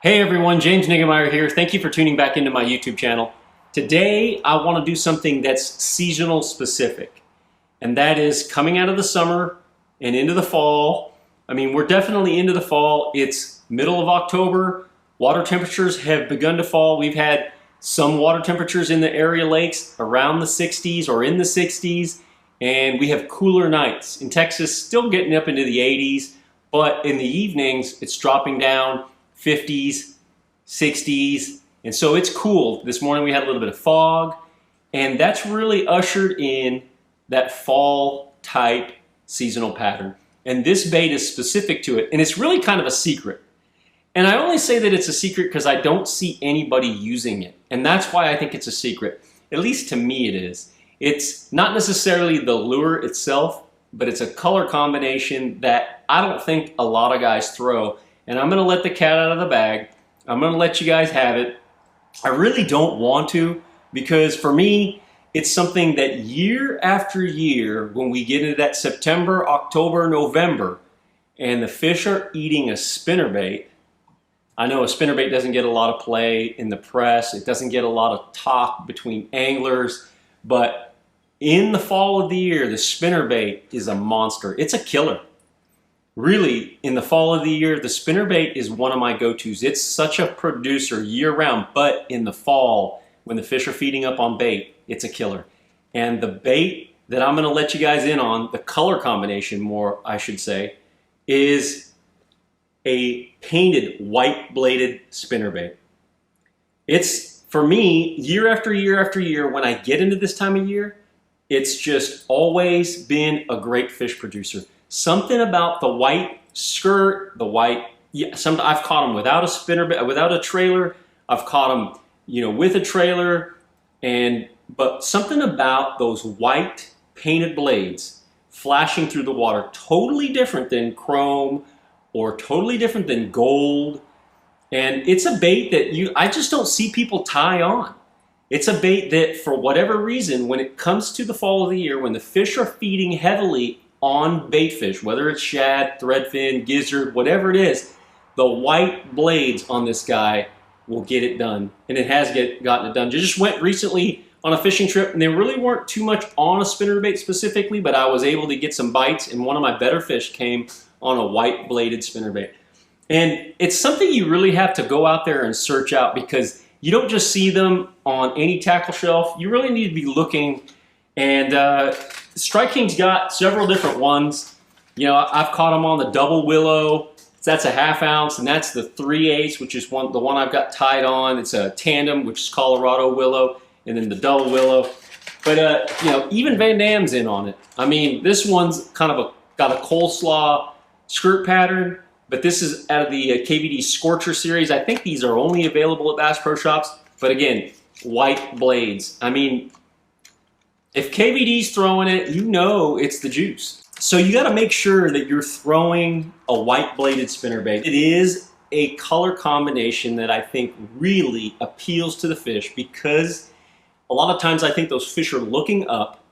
Hey everyone, James Niggemeyer here. Thank you for tuning back into my YouTube channel. Today I want to do something that's seasonal specific, and that is coming out of the summer and into the fall. I mean, we're definitely into the fall. It's middle of October. Water temperatures have begun to fall. We've had some water temperatures in the area lakes around the 60s or in the 60s, and we have cooler nights. In Texas, still getting up into the 80s, but in the evenings it's dropping down 50s, 60s, and so it's cool. This morning we had a little bit of fog, and that's really ushered in that fall type seasonal pattern. And this bait is specific to it, and it's really kind of a secret. And I only say that it's a secret because I don't see anybody using it, and that's why I think it's a secret. At least to me it is. It's not necessarily the lure itself, but it's a color combination that I don't think a lot of guys throw. And I'm gonna let the cat out of the bag. I'm gonna let you guys have it. I really don't want to, because for me, it's something that year after year, when we get into that September, October, November, and the fish are eating a spinnerbait. I know a spinnerbait doesn't get a lot of play in the press. It doesn't get a lot of talk between anglers, but in the fall of the year, the spinnerbait is a monster. It's a killer. Really, in the fall of the year, the spinnerbait is one of my go-tos. It's such a producer year-round, but in the fall, when the fish are feeding up on bait, it's a killer. And the bait that I'm going to let you guys in on, the color combination more, I should say, is a painted white-bladed spinnerbait. It's, for me, year after year after year, when I get into this time of year, it's just always been a great fish producer. Something about the white skirt, the white, I've caught them without a spinnerbait, without a trailer. I've caught them, with a trailer, but something about those white painted blades flashing through the water, totally different than chrome or totally different than gold. And it's a bait that I just don't see people tie on. It's a bait that, for whatever reason, when it comes to the fall of the year, when the fish are feeding heavily on bait fish, whether it's shad, threadfin, gizzard, whatever it is, the white blades on this guy will get it done. And it has gotten it done. I just went recently on a fishing trip, and they really weren't too much on a spinnerbait specifically, but I was able to get some bites, and one of my better fish came on a white bladed spinnerbait. And it's something you really have to go out there and search out, because you don't just see them on any tackle shelf. You really need to be looking. And Strike King's got several different ones. I've caught them on the double willow. That's a 1/2 ounce, and that's the 3/8, which is the one I've got tied on. It's a tandem, which is Colorado willow, and then the double willow. But even Van Dam's in on it. I mean, this one's kind of got a coleslaw skirt pattern, but this is out of the KVD Scorcher series. I think these are only available at Bass Pro Shops. But again, white blades. I mean, if KVD's throwing it, it's the juice. So you got to make sure that you're throwing a white-bladed spinnerbait. It is a color combination that I think really appeals to the fish, because a lot of times I think those fish are looking up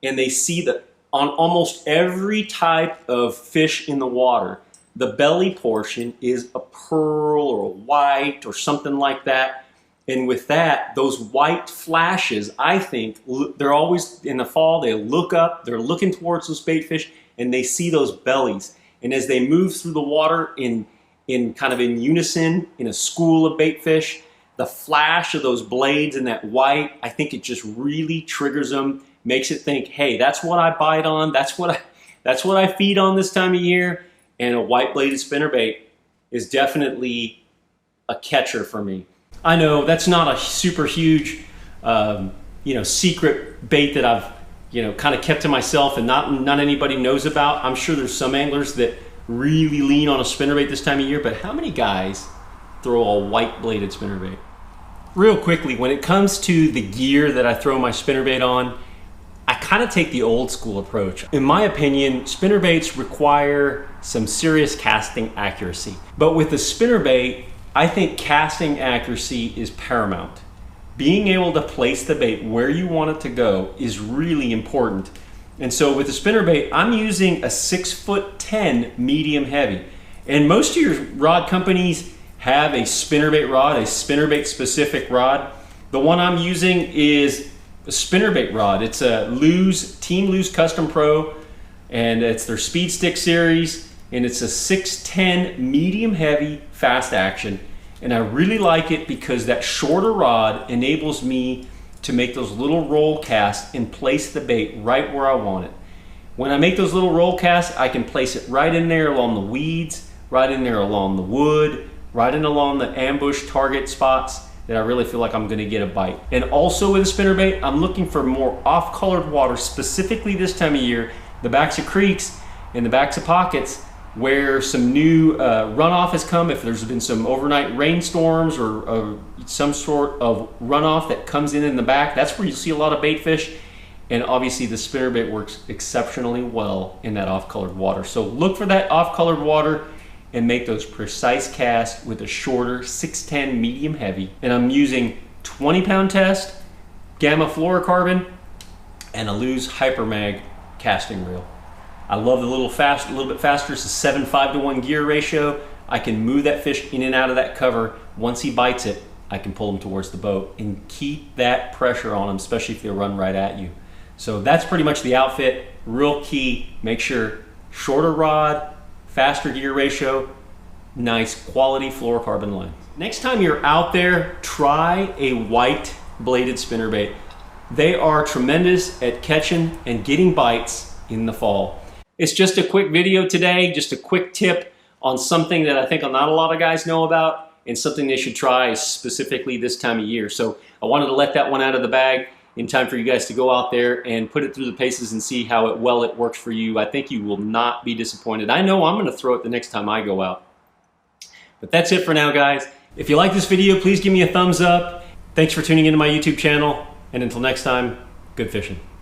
and they see that on almost every type of fish in the water, the belly portion is a pearl or a white or something like that. And with that, those white flashes, I think, they're always, in the fall, they look up, they're looking towards those bait fish, and they see those bellies. And as they move through the water in kind of in unison, in a school of bait fish, the flash of those blades and that white, I think it just really triggers them, makes it think, hey, that's what I bite on, that's what I feed on this time of year. And a white-bladed spinnerbait is definitely a catcher for me. I know that's not a super huge, secret bait that I've, kind of kept to myself and not anybody knows about. I'm sure there's some anglers that really lean on a spinnerbait this time of year, but how many guys throw a white-bladed spinnerbait? Real quickly, when it comes to the gear that I throw my spinnerbait on, I kind of take the old school approach. In my opinion, spinnerbaits require some serious casting accuracy. But with the spinnerbait, I think casting accuracy is paramount. Being able to place the bait where you want it to go is really important. And so with the spinnerbait, I'm using a 6'10" medium heavy. And most of your rod companies, have a spinnerbait rod, a spinnerbait specific rod. The one I'm using is a spinnerbait rod. It's a Team Lew's Custom Pro, and it's their Speed Stick series, and it's a 610 medium heavy fast action. And I really like it because that shorter rod enables me to make those little roll casts and place the bait right where I want it. When I make those little roll casts, I can place it right in there along the weeds, right in there along the wood, right in along the ambush target spots that I really feel like I'm gonna get a bite. And also with a spinnerbait, I'm looking for more off-colored water, specifically this time of year, the backs of creeks and the backs of pockets where some new runoff has come. If there's been some overnight rainstorms or some sort of runoff that comes in the back, that's where you see a lot of bait fish. And obviously the spinnerbait works exceptionally well in that off-colored water. So look for that off-colored water and make those precise casts with a shorter 610 medium heavy. And I'm using 20-pound test, gamma fluorocarbon, and a Lew's Hypermag casting reel. I love the little bit faster. It's a 7:5 to 1 gear ratio. I can move that fish in and out of that cover. Once he bites it, I can pull him towards the boat and keep that pressure on him, especially if they run right at you. So that's pretty much the outfit. Real key, make sure shorter rod, faster gear ratio, nice quality fluorocarbon line. Next time you're out there, try a white bladed spinnerbait. They are tremendous at catching and getting bites in the fall. It's just a quick video today, just a quick tip on something that I think not a lot of guys know about and something they should try specifically this time of year. So I wanted to let that one out of the bag in time for you guys to go out there and put it through the paces and see how well it works for you. I think you will not be disappointed. I know I'm gonna throw it the next time I go out. But that's it for now, guys. If you like this video, please give me a thumbs up. Thanks for tuning into my YouTube channel. And until next time, good fishing.